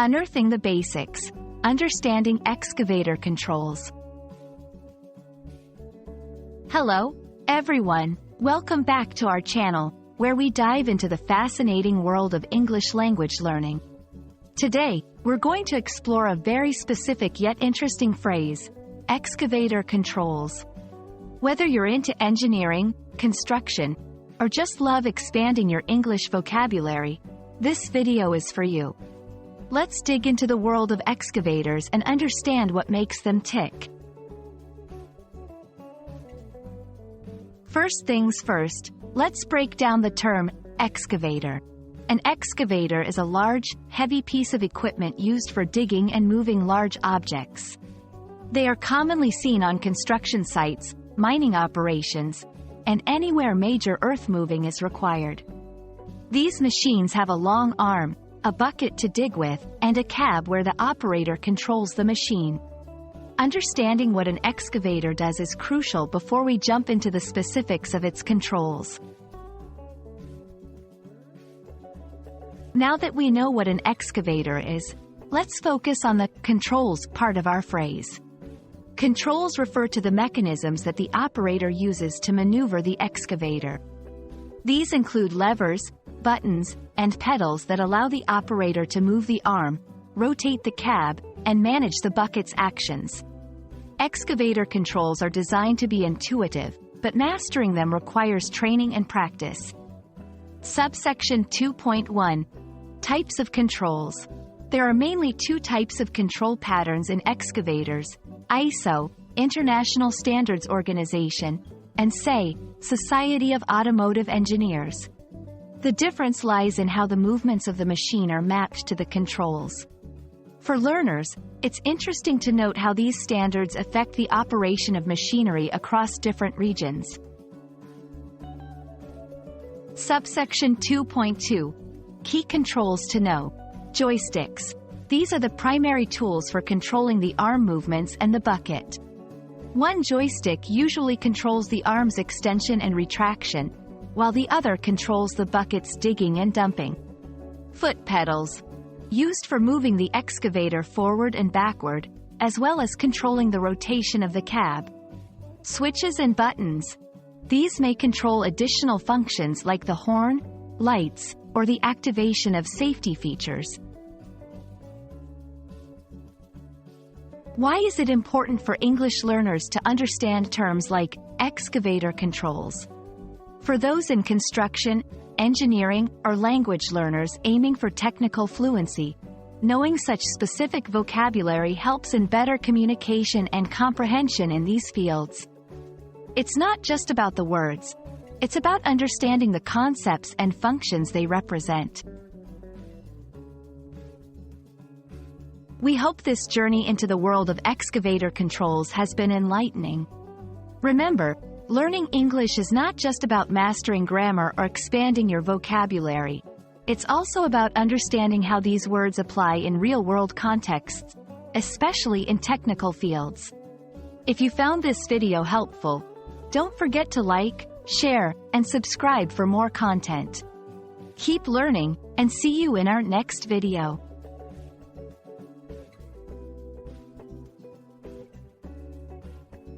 Unearthing the Basics, Understanding Excavator Controls. Hello, everyone. Welcome back to our channel, where we dive into the fascinating world of English language learning. Today, we're going to explore a very specific yet interesting phrase, excavator controls. Whether you're into engineering, construction, or just love expanding your English vocabulary, this video is for you. Let's dig into the world of excavators and understand what makes them tick. First things first, let's break down the term excavator. An excavator is a large, heavy piece of equipment used for digging and moving large objects. They are commonly seen on construction sites, mining operations, and anywhere major earth moving is required. These machines have a long arm, a bucket to dig with, and a cab where the operator controls the machine. Understanding what an excavator does is crucial before we jump into the specifics of its controls. Now that we know what an excavator is, let's focus on the controls part of our phrase. Controls refer to the mechanisms that the operator uses to maneuver the excavator. These include levers, buttons, and pedals that allow the operator to move the arm, rotate the cab, and manage the bucket's actions. Excavator controls are designed to be intuitive, but mastering them requires training and practice. Subsection 2.1. Types of controls. There are mainly two types of control patterns in excavators: ISO, International Standards Organization, and SAE, Society of Automotive Engineers. The difference lies in how the movements of the machine are mapped to the controls. For learners, it's interesting to note how these standards affect the operation of machinery across different regions. Subsection 2.2. Key controls to know. Joysticks. These are the primary tools for controlling the arm movements and the bucket. One joystick usually controls the arm's extension and retraction, while the other controls the bucket's digging and dumping. Foot pedals. Used for moving the excavator forward and backward, as well as controlling the rotation of the cab. Switches and buttons. These may control additional functions like the horn, lights, or the activation of safety features. Why is it important for English learners to understand terms like excavator controls? For those in construction, engineering, or language learners aiming for technical fluency, knowing such specific vocabulary helps in better communication and comprehension in these fields. It's not just about the words. It's about understanding the concepts and functions they represent. We hope this journey into the world of excavator controls has been enlightening. Remember, learning English is not just about mastering grammar or expanding your vocabulary. It's also about understanding how these words apply in real-world contexts, especially in technical fields. If you found this video helpful, don't forget to like, share, and subscribe for more content. Keep learning, and see you in our next video.